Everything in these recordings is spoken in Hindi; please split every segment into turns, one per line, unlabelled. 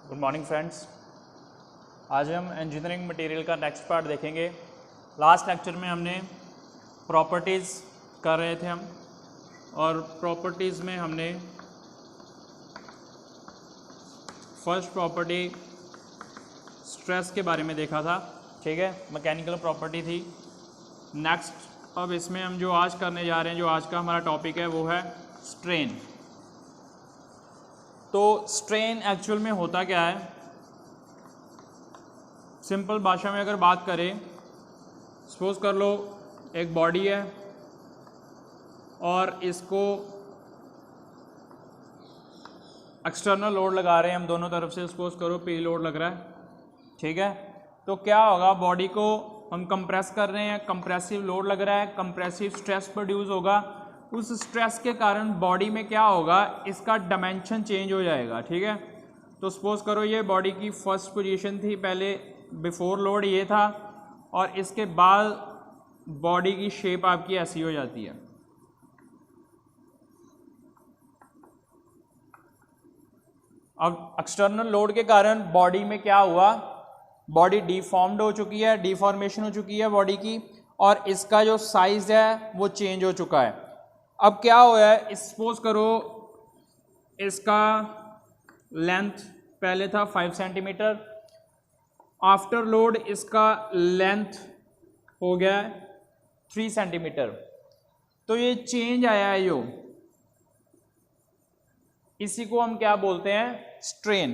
Good morning friends. आज हम इंजीनियरिंग मटेरियल का नेक्स्ट पार्ट देखेंगे। लास्ट लेक्चर में हमने प्रॉपर्टीज़ कर रहे थे और प्रॉपर्टीज़ में हमने फर्स्ट प्रॉपर्टी स्ट्रेस के बारे में देखा था, ठीक है, मैकेनिकल प्रॉपर्टी थी। नेक्स्ट अब इसमें हम जो आज करने जा रहे हैं, जो आज का हमारा टॉपिक है वो है स्ट्रेन। तो स्ट्रेन एक्चुअल में होता क्या है, सिंपल भाषा में अगर बात करें, सपोज कर लो एक बॉडी है और इसको एक्सटर्नल लोड लगा रहे हैं हम दोनों तरफ से। सपोज करो पी लोड लग रहा है, ठीक है। तो क्या होगा, बॉडी को हम कंप्रेस कर रहे हैं, कंप्रेसिव लोड लग रहा है, कंप्रेसिव स्ट्रेस प्रोड्यूस होगा। उस स्ट्रेस के कारण बॉडी में क्या होगा, इसका डायमेंशन चेंज हो जाएगा, ठीक है। तो सपोज करो ये बॉडी की फर्स्ट पोजीशन थी, पहले बिफोर लोड ये था, और इसके बाद बॉडी की शेप आपकी ऐसी हो जाती है। अब एक्सटर्नल लोड के कारण बॉडी में क्या हुआ, बॉडी डिफॉर्म्ड हो चुकी है, डिफॉर्मेशन हो चुकी है बॉडी की, और इसका जो साइज है वो चेंज हो चुका है। अब क्या हुआ है, सपोज करो इसका लेंथ पहले था 5 सेंटीमीटर, आफ्टर लोड इसका लेंथ हो गया 3 सेंटीमीटर। तो ये चेंज आया है, जो इसी को हम क्या बोलते हैं, स्ट्रेन।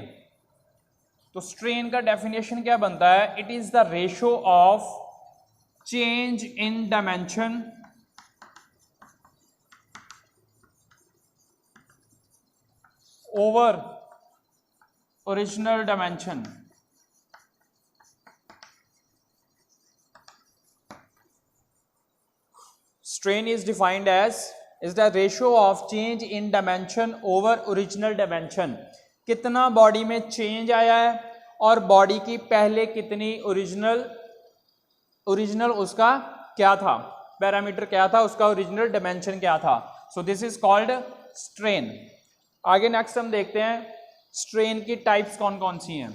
तो स्ट्रेन का डेफिनेशन क्या बनता है, it is the ratio of change in dimension over original dimension. Strain is defined as is the ratio of change in dimension over original dimension. कितना बॉडी में चेंज आया है और बॉडी की पहले कितनी ओरिजिनल उसका क्या था, पैरामीटर क्या था, उसका ओरिजिनल डायमेंशन क्या था। सो दिस इज कॉल्ड स्ट्रेन। आगे नेक्स्ट हम देखते हैं स्ट्रेन की टाइप्स कौन कौन सी हैं।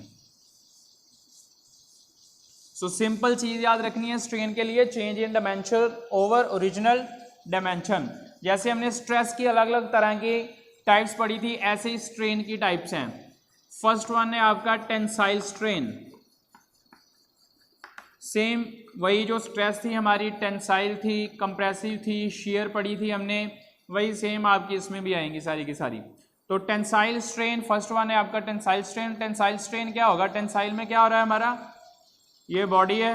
सो सिंपल चीज याद रखनी है स्ट्रेन के लिए, change in dimension over original dimension. जैसे हमने स्ट्रेस की अलग अलग तरह की टाइप्स पढ़ी थी, ऐसे ही स्ट्रेन की टाइप्स हैं। फर्स्ट वन है आपका टेंसाइल स्ट्रेन। सेम वही जो स्ट्रेस थी हमारी, टेंसाइल थी, कंप्रेसिव थी, शियर पढ़ी थी हमने, वही सेम आपकी इसमें भी आएंगी सारी की सारी। तो टेंसाइल स्ट्रेन फर्स्ट वन है आपका टेंसाइल स्ट्रेन। टेंसाइल स्ट्रेन क्या होगा, टेंसाइल में क्या हो रहा है, हमारा ये बॉडी है,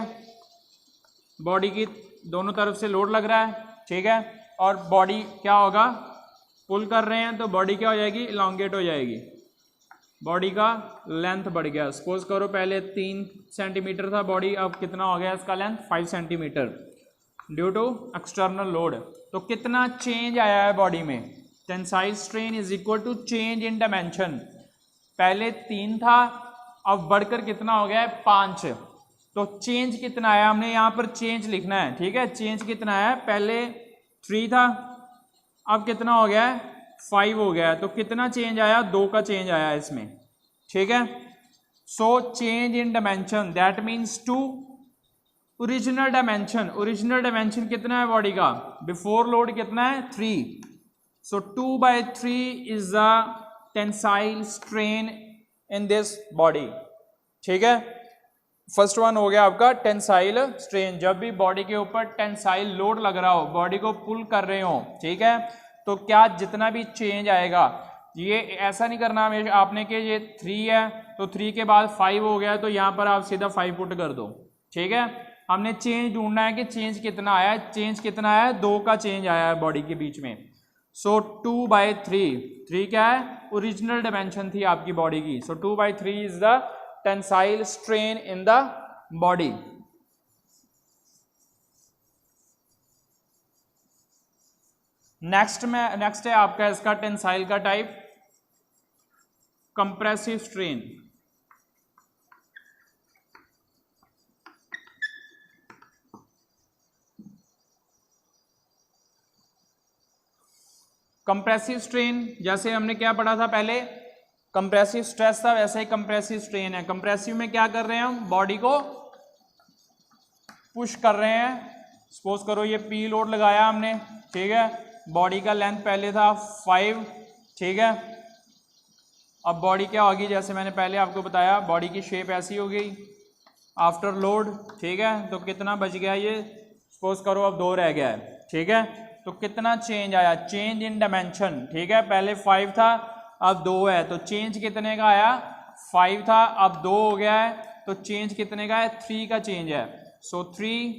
बॉडी की दोनों तरफ से लोड लग रहा है, ठीक है, और बॉडी क्या होगा, पुल कर रहे हैं तो बॉडी क्या हो जाएगी, इलांगेट हो जाएगी, बॉडी का लेंथ बढ़ गया। सपोज करो पहले 3 सेंटीमीटर था बॉडी, अब कितना हो गया इसका length, 5 centimetre due to external load. तो कितना चेंज आया है बॉडी में, tensile strain is equal to change in dimension. पहले 3 था, अब बढ़कर कितना हो गया है, 5। तो चेंज कितना आया, हमने यहाँ पर चेंज लिखना है, ठीक है। चेंज कितना आया, पहले 3 था, अब कितना हो गया है, 5 हो गया है। तो कितना चेंज आया, 2 का चेंज आया इसमें, ठीक है। So change in dimension that means 2 original dimension. Original dimension कितना है बॉडी का, बिफोर लोड कितना है, 3। सो 2/3 is the tensile strain in this body, ठीक है। फर्स्ट वन हो गया आपका टेंसाइल स्ट्रेन। जब भी बॉडी के ऊपर टेंसाइल लोड लग रहा हो, बॉडी को पुल कर रहे हो, ठीक है, तो क्या जितना भी चेंज आएगा, ये ऐसा नहीं करना आपने कि ये 3 है तो 3 के बाद 5 हो गया, तो यहाँ पर आप सीधा 5 पुट कर दो, ठीक है। हमने चेंज ढूंढना है कि चेंज कितना आया है, चेंज कितना आया है, 2 का चेंज आया है बॉडी के बीच में। सो 2/3, 3 क्या है, ओरिजिनल डायमेंशन थी आपकी बॉडी की। सो 2/3 is the tensile strain in the body. Next है आपका इसका टेंसाइल का type compressive strain. Compressive strain जैसे हमने क्या पढ़ा था पहले, कंप्रेसिव स्ट्रेस था वैसे ही कंप्रेसिव स्ट्रेन है। कंप्रेसिव में क्या कर रहे हैं हम, बॉडी को पुश कर रहे हैं। सपोज करो ये पी लोड लगाया हमने, ठीक है, बॉडी का लेंथ पहले था 5, ठीक है। अब बॉडी क्या होगी, जैसे मैंने पहले आपको बताया बॉडी की शेप ऐसी हो गई आफ्टर लोड, ठीक है। तो कितना बच गया ये, सपोज करो अब 2 रह गया है, ठीक है। तो कितना चेंज आया, चेंज इन डायमेंशन, ठीक है। पहले 5 था अब 2 है, तो चेंज कितने का आया, 5 था अब 2 हो गया है, तो चेंज कितने का है, 3 का चेंज है। सो 3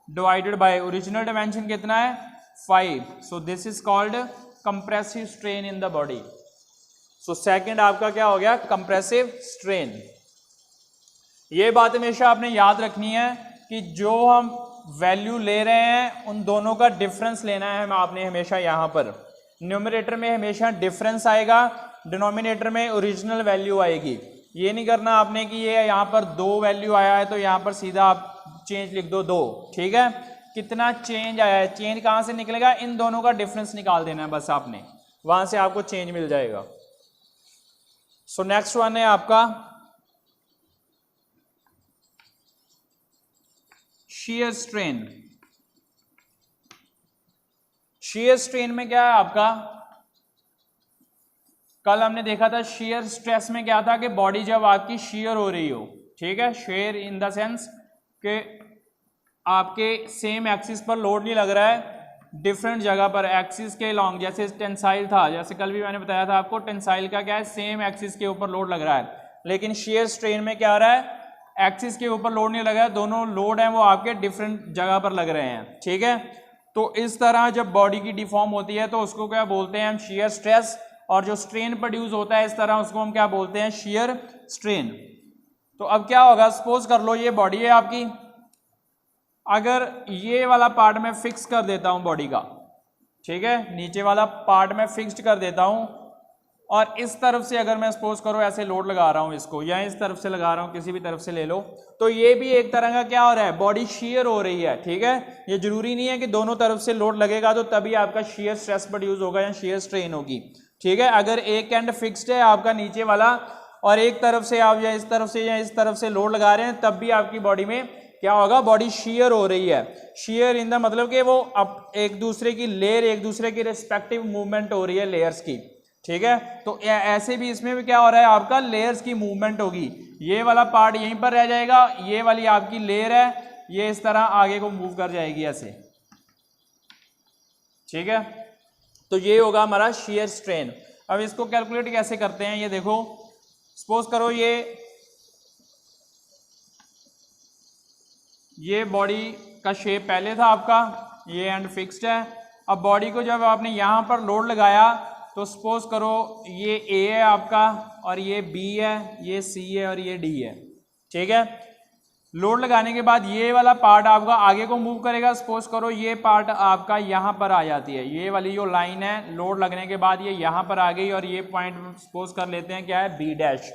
डिवाइडेड बाय ओरिजिनल डायमेंशन कितना है, 5। सो this is called compressive strain in the body. So second आपका क्या हो गया, कंप्रेसिव स्ट्रेन। ये बात हमेशा आपने याद रखनी है कि जो हम वैल्यू ले रहे हैं उन दोनों का डिफरेंस लेना है आपने हमेशा। यहाँ पर न्यूमरेटर में हमेशा डिफरेंस आएगा, डिनोमिनेटर में ओरिजिनल वैल्यू आएगी। ये नहीं करना आपने कि ये यहाँ पर 2 वैल्यू आया है तो यहाँ पर सीधा आप चेंज लिख दो 2, ठीक है। कितना चेंज आया है, चेंज कहाँ से निकलेगा, इन दोनों का डिफरेंस निकाल देना है बस आपने, वहां से आपको चेंज मिल जाएगा। सो नेक्स्ट वन है आपका shear strain। shear strain में क्या है आपका, कल हमने देखा था shear stress में क्या था कि बॉडी जब आपकी shear हो रही हो, ठीक है, shear इन द सेंस कि आपके सेम एक्सिस पर लोड नहीं लग रहा है, डिफरेंट जगह पर एक्सिस के लॉन्ग, जैसे टेंसाइल था, जैसे कल भी मैंने बताया था आपको, टेंसाइल का क्या है, सेम एक्सिस के ऊपर लोड लग रहा है। लेकिन shear strain में क्या हो रहा है, एक्सिस के ऊपर लोड नहीं लगा है, दोनों लोड हैं वो आपके डिफरेंट जगह पर लग रहे हैं, ठीक है। तो इस तरह जब बॉडी की डिफॉर्म होती है तो उसको क्या बोलते हैं हम, shear स्ट्रेस, और जो स्ट्रेन प्रोड्यूस होता है इस तरह उसको हम क्या बोलते हैं, shear स्ट्रेन। तो अब क्या होगा, सपोज कर लो ये बॉडी है आपकी, अगर ये वाला पार्ट मैं फिक्स कर देता हूं बॉडी का, ठीक है, नीचे वाला पार्ट मैं फिक्स्ड कर देता हूं, और इस तरफ से अगर मैं सपोज करो ऐसे लोड लगा रहा हूं इसको, या इस तरफ से लगा रहा हूं, किसी भी तरफ से ले लो, तो ये भी एक तरह का क्या हो रहा है, बॉडी shear हो रही है, ठीक है। ये जरूरी नहीं है कि दोनों तरफ से लोड लगेगा तो तभी आपका shear स्ट्रेस प्रोड्यूस होगा या shear स्ट्रेन होगी, ठीक है। अगर एक एंड फिक्स्ड है आपका नीचे वाला और एक तरफ से आप या इस तरफ से या इस तरफ से लोड लगा रहे हैं, तब भी आपकी बॉडी में क्या होगा, बॉडी shear हो रही है। shear इन द मतलब कि वो अब एक दूसरे की लेयर, एक दूसरे की रिस्पेक्टिव मूवमेंट हो रही है लेयर्स की, ठीक है। तो ऐसे भी इसमें भी क्या हो रहा है, आपका लेयर्स की मूवमेंट होगी। ये वाला पार्ट यहीं पर रह जाएगा, ये वाली आपकी लेयर है, ये इस तरह आगे को मूव कर जाएगी ऐसे, ठीक है। तो ये होगा हमारा shear स्ट्रेन। अब इसको कैलकुलेट कैसे करते हैं, ये देखो, सपोज करो ये बॉडी का शेप पहले था आपका, ये एंड फिक्स्ड है। अब बॉडी को जब आपने यहां पर लोड लगाया तो सपोज करो ये ए है आपका, और ये बी है, ये सी है और ये डी है, ठीक है। लोड लगाने के बाद ये वाला पार्ट आपका आगे को मूव करेगा। सपोज करो ये पार्ट आपका यहाँ पर आ जाती है, ये वाली जो लाइन है लोड लगने के बाद ये यहाँ पर आ गई, और ये पॉइंट सपोज कर लेते हैं क्या है, बी डैश।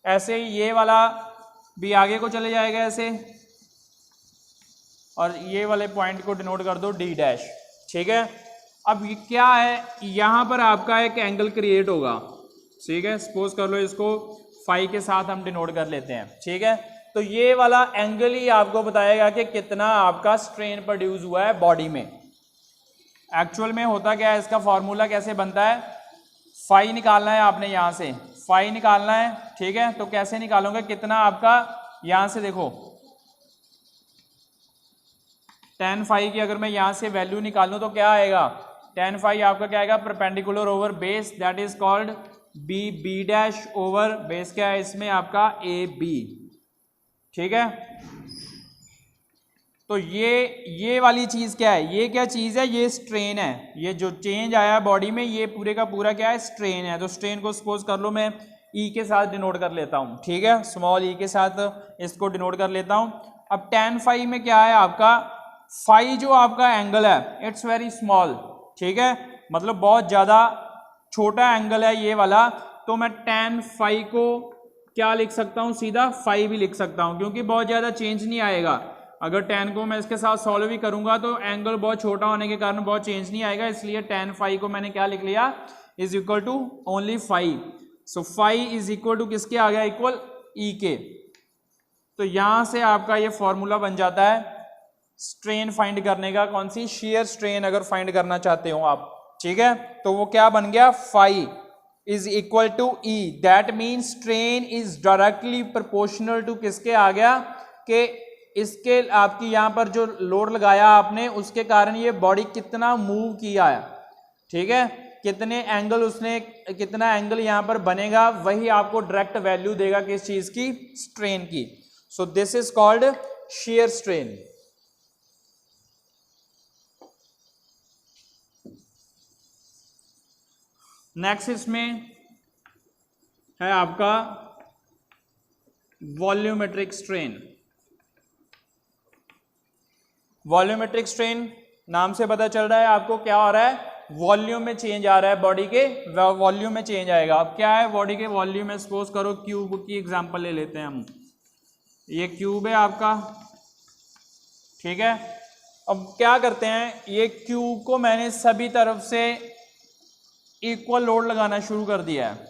ऐसे ही ये वाला भी आगे को चले जाएगा ऐसे, और ये वाले पॉइंट को डिनोट कर दो डी डैश, ठीक है। अब ये क्या है, यहाँ पर आपका एक एंगल क्रिएट होगा, ठीक है। सपोज कर लो इसको फाई के साथ हम डिनोट कर लेते हैं, ठीक है। तो ये वाला एंगल ही आपको बताएगा कि कितना आपका स्ट्रेन प्रोड्यूस हुआ है बॉडी में। एक्चुअल में होता क्या है, इसका फॉर्मूला कैसे बनता है, फाई निकालना है आपने, यहाँ से फाई निकालना है, ठीक है। तो कैसे निकालोगे, कितना आपका, यहाँ से देखो tan फाई की अगर मैं यहाँ से वैल्यू निकालूं तो क्या आएगा, tan फाई आपका क्या आएगा, perpendicular over base, that is called B B dash over base क्या है इसमें आपका ए बी, ठीक है। तो ये वाली चीज क्या है, ये क्या चीज है, ये स्ट्रेन है। ये जो चेंज आया बॉडी में ये पूरे का पूरा क्या है, स्ट्रेन है। तो स्ट्रेन को सपोज कर लो मैं ई के साथ डिनोट कर लेता हूं, ठीक है, स्मॉल ई के साथ इसको डिनोट कर लेता हूं। अब tan फाई में क्या है आपका, फाई जो आपका एंगल है इट्स वेरी स्मॉल, ठीक है, मतलब बहुत ज्यादा छोटा एंगल है ये वाला। तो मैं tan फाई को क्या लिख सकता हूं, सीधा फाई भी लिख सकता हूं, क्योंकि बहुत ज्यादा चेंज नहीं आएगा। अगर tan को मैं इसके साथ सॉल्व भी करूंगा तो एंगल बहुत छोटा होने के कारण बहुत चेंज नहीं आएगा, इसलिए tan फाई को मैंने क्या लिख लिया, is equal to only phi. So phi is equal to किसके आ गया, इक्वल ई के। तो यहां से आपका ये फॉर्मूला बन जाता है स्ट्रेन फाइंड करने का, कौन सी, शेयर स्ट्रेन अगर फाइंड करना चाहते हो आप, ठीक है। तो वो क्या बन गया, phi is equal to E, that mean strain is directly proportional to किसके आ गया, कि इसके आपकी यहां पर जो लोड लगाया आपने उसके कारण ये बॉडी कितना मूव किया है, ठीक है, कितने एंगल उसने, कितना एंगल यहां पर बनेगा, वही आपको डायरेक्ट वैल्यू देगा किस चीज की, स्ट्रेन की। सो this is called shear strain. Next इसमें है आपका वॉल्यूमेट्रिक स्ट्रेन। वॉल्यूमेट्रिक स्ट्रेन नाम से पता चल रहा है आपको क्या हो रहा है, वॉल्यूम में चेंज आ रहा है, बॉडी के वॉल्यूम में चेंज आएगा। अब क्या है बॉडी के वॉल्यूम में, सपोज करो क्यूब की एग्जांपल ले लेते हैं हम, ये क्यूब है आपका, ठीक है। अब क्या करते हैं, ये क्यूब को मैंने सभी तरफ से इक्वल लोड लगाना शुरू कर दिया है,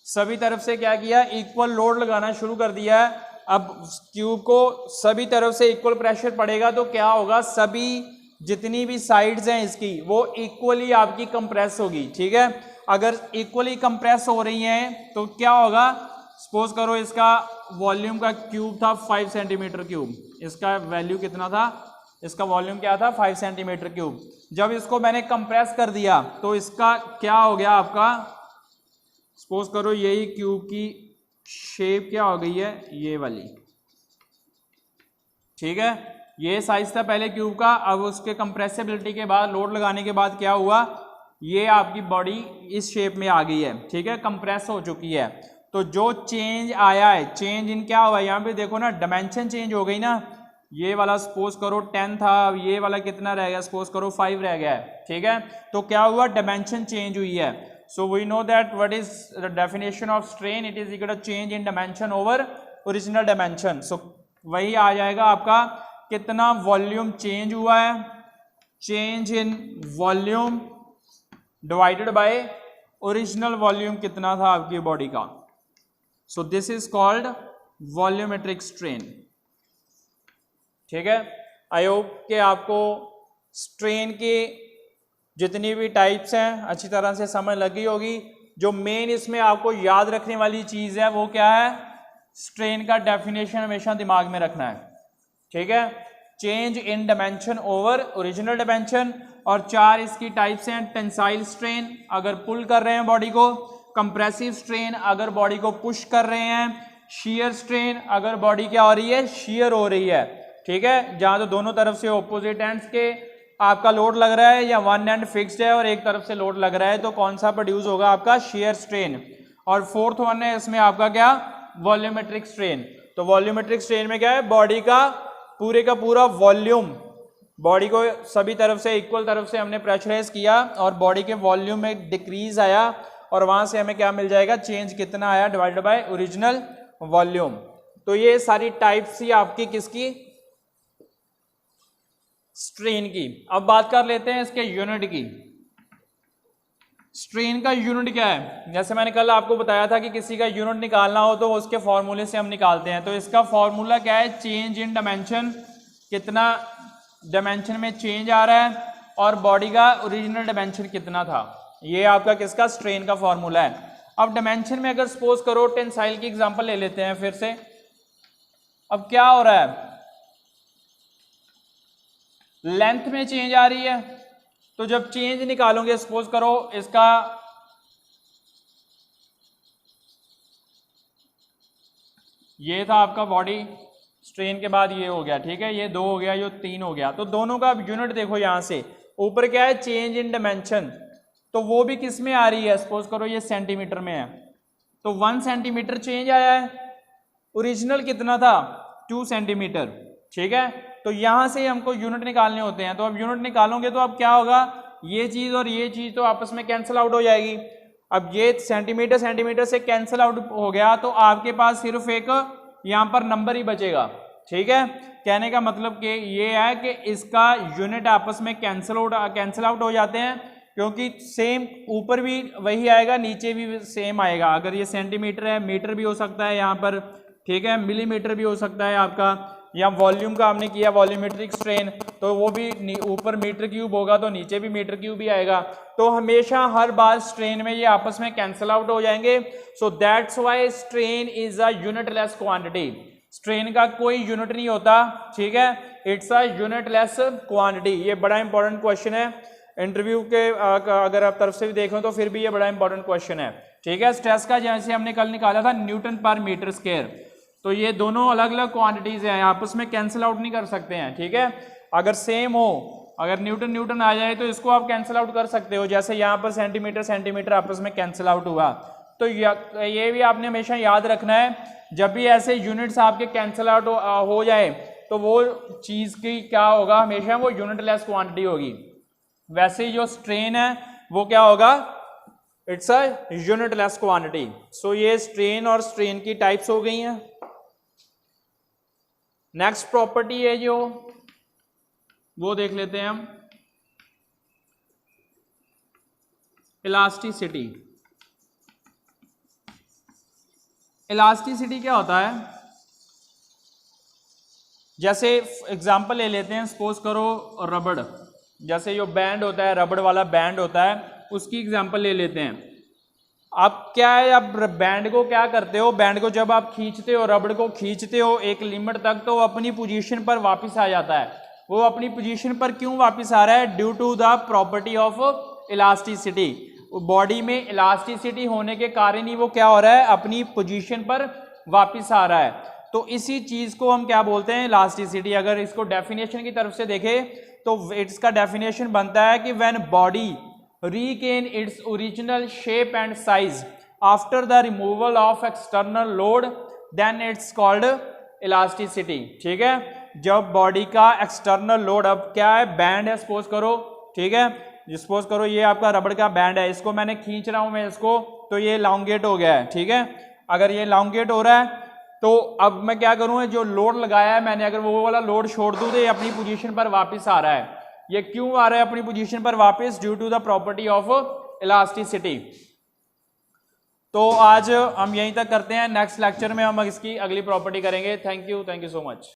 सभी तरफ से क्या किया, इक्वल लोड लगाना शुरू कर दिया है। अब क्यूब को सभी तरफ से इक्वल प्रेशर पड़ेगा तो क्या होगा, सभी जितनी भी साइड्स हैं इसकी वो इक्वली आपकी कंप्रेस होगी, ठीक है। अगर इक्वली कंप्रेस हो रही हैं तो क्या होगा, सपोज करो इसका वॉल्यूम का क्यूब था 5 सेंटीमीटर क्यूब, इसका वैल्यू कितना था, इसका वॉल्यूम क्या था 5 सेंटीमीटर क्यूब। जब इसको मैंने कंप्रेस कर दिया तो इसका क्या हो गया आपका, सपोज करो यही क्यूब की शेप क्या हो गई है, ये वाली, ठीक है। ये साइज था पहले क्यूब का, अब उसके कंप्रेसिबिलिटी के बाद, लोड लगाने के बाद क्या हुआ, ये आपकी बॉडी इस शेप में आ गई है, ठीक है, कंप्रेस हो चुकी है। तो जो चेंज आया है, चेंज इन क्या हुआ, यहाँ पे देखो ना डायमेंशन चेंज हो गई ना, ये वाला सपोज करो 10 था, ये वाला कितना रह गया, सपोज करो 5 रह गया है, ठीक है। तो क्या हुआ, डायमेंशन चेंज हुई है। So we know that what is the definition of strain, it is equal to change in dimension over original dimension. So वही आ जाएगा आपका, कितना वॉल्यूम चेंज हुआ है, change in volume divided by original volume कितना था आपकी बॉडी का। So this is called volumetric strain, ठीक है। आई होप कि आपको स्ट्रेन के जितनी भी टाइप्स हैं अच्छी तरह से समझ लगी होगी। जो मेन इसमें आपको याद रखने वाली चीज़ है वो क्या है, स्ट्रेन का डेफिनेशन हमेशा दिमाग में रखना है, ठीक है। Change in dimension over original dimension, और 4 इसकी टाइप्स हैं, टेंसाइल स्ट्रेन अगर पुल कर रहे हैं बॉडी को, कंप्रेसिव स्ट्रेन अगर बॉडी को पुश कर रहे हैं, शियर स्ट्रेन अगर बॉडी क्या हो रही है, शियर हो रही है, ठीक है, जहां तो दोनों तरफ से ऑपोजिट एंड्स के आपका लोड लग रहा है, या वन एंड फिक्स्ड है और एक तरफ से लोड लग रहा है, तो कौन सा प्रोड्यूस होगा आपका, शियर स्ट्रेन। और फोर्थ वन है इसमें आपका क्या, वॉल्यूमेट्रिक स्ट्रेन। तो वॉल्यूमेट्रिक स्ट्रेन में क्या है, बॉडी का पूरे का पूरा वॉल्यूम, बॉडी को सभी तरफ से इक्वल तरफ से हमने प्रेशराइज किया और बॉडी के वॉल्यूम में डिक्रीज आया, और वहां से हमें क्या मिल जाएगा, चेंज कितना आया डिवाइडेड बाय ओरिजिनल वॉल्यूम। तो ये सारी टाइप्स ही आपकी किसकी, स्ट्रेन की। अब बात कर लेते हैं इसके यूनिट की। स्ट्रेन का यूनिट क्या है, जैसे मैंने कल आपको बताया था कि किसी का यूनिट निकालना हो तो उसके फॉर्मूले से हम निकालते हैं। तो इसका फॉर्मूला क्या है, चेंज इन डायमेंशन, कितना डायमेंशन में चेंज आ रहा है, और बॉडी का ओरिजिनल डायमेंशन कितना था, ये आपका किसका, स्ट्रेन का फॉर्मूला है। अब डायमेंशन में अगर सपोज करो टेंसाइल की एग्जांपल ले लेते हैं फिर से। अब क्या हो रहा है, लेंथ में चेंज आ रही है, तो जब चेंज निकालोगे, सपोज करो इसका ये था आपका बॉडी, स्ट्रेन के बाद ये हो गया, ठीक है, ये 2 हो गया, ये 3 हो गया, तो दोनों का अब यूनिट देखो, यहां से ऊपर क्या है, चेंज इन डायमेंशन, तो वो भी किस में आ रही है, सपोज करो ये सेंटीमीटर में है, तो 1 सेंटीमीटर चेंज आया है, ओरिजिनल कितना था 2 सेंटीमीटर, ठीक है। तो यहां से हमको यूनिट निकालने होते हैं, तो अब यूनिट निकालोगे तो अब क्या होगा, ये चीज और ये चीज तो आपस में कैंसिल आउट हो जाएगी। अब ये सेंटीमीटर सेंटीमीटर से कैंसिल आउट हो गया, तो आपके पास सिर्फ एक यहां पर नंबर ही बचेगा, ठीक है। कहने का मतलब कि ये है कि इसका यूनिट आपस में कैंसिल आउट हो जाते हैं, क्योंकि सेम ऊपर भी वही आएगा, नीचे भी सेम आएगा। अगर ये सेंटीमीटर है, मीटर भी हो सकता है यहाँ पर, ठीक है, मिलीमीटर भी हो सकता है आपका, या वॉल्यूम का हमने किया वॉल्यूमेट्रिक स्ट्रेन, तो वो भी ऊपर मीटर क्यूब होगा तो नीचे भी मीटर क्यूब ही आएगा। तो हमेशा हर बार स्ट्रेन में ये आपस में कैंसिल आउट हो जाएंगे। So that's why strain is a unitless quantity. Strain का कोई यूनिट नहीं होता, ठीक है, इट्स अ यूनिटलेस क्वांटिटी। ये बड़ा इंपॉर्टेंट क्वेश्चन है इंटरव्यू के, अगर आप तरफ से भी देख रहे हो तो फिर भी ये बड़ा इंपॉर्टेंट क्वेश्चन है, ठीक है। स्ट्रेस का जैसे हमने कल निकाला था न्यूटन पर मीटर स्क्वायर, तो ये दोनों अलग अलग क्वांटिटीज हैं, आपस में कैंसिल आउट नहीं कर सकते हैं, ठीक है। अगर सेम हो, अगर न्यूटन न्यूटन आ जाए तो इसको आप कैंसिल आउट कर सकते हो, जैसे यहाँ पर सेंटीमीटर सेंटीमीटर आपस में कैंसिल आउट हुआ। तो ये भी आपने हमेशा याद रखना है, जब भी ऐसे यूनिट्स आपके कैंसिल आउट हो जाए तो वो चीज़ की क्या होगा, हमेशा वो यूनिटलेस क्वांटिटी होगी। वैसे ही जो स्ट्रेन है वो क्या होगा, इट्स अ यूनिटलेस क्वांटिटी। सो ये स्ट्रेन और स्ट्रेन की टाइप्स हो गई हैं। नेक्स्ट प्रॉपर्टी है जो वो देख लेते हैं हम, इलास्टिसिटी। इलास्टिसिटी क्या होता है, जैसे एग्जांपल ले लेते हैं, सपोज करो रबड़, जैसे जो बैंड होता है, रबड़ वाला बैंड होता है, उसकी एग्जांपल ले लेते हैं। आप क्या है, आप बैंड को क्या करते हो, बैंड को जब आप खींचते हो, रबड़ को खींचते हो एक लिमिट तक, तो वो अपनी पोजीशन पर वापस आ जाता है। वो अपनी पोजीशन पर क्यों वापस आ रहा है, due to the property of elasticity. Body में इलास्टिसिटी होने के कारण ही वो क्या हो रहा है, अपनी पोजीशन पर वापस आ रहा है। तो इसी चीज को हम क्या बोलते हैं, इलास्टिसिटी। अगर इसको डेफिनेशन की तरफ से देखें तो इसका डेफिनेशन बनता है कि when body regain its original shape and size after the removal of external load, then it's called elasticity, ठीक है। जब बॉडी का एक्सटर्नल लोड, अब क्या है, बैंड है सपोज करो, ठीक है, सपोज करो ये आपका रबड़ का बैंड है, इसको मैंने खींच रहा हूं मैं इसको, तो ये लॉन्गेट हो गया है, ठीक है। अगर ये लॉन्गेट हो रहा है तो अब मैं क्या करूं, जो लोड लगाया है मैंने, अगर वो वाला लोड छोड़ दूं तो ये अपनी पोजीशन पर वापस आ रहा है। ये क्यों आ रहा है अपनी पोजीशन पर वापस, due to the property of elasticity. तो आज हम यहीं तक करते हैं, नेक्स्ट लेक्चर में हम इसकी अगली प्रॉपर्टी करेंगे। Thank you so much.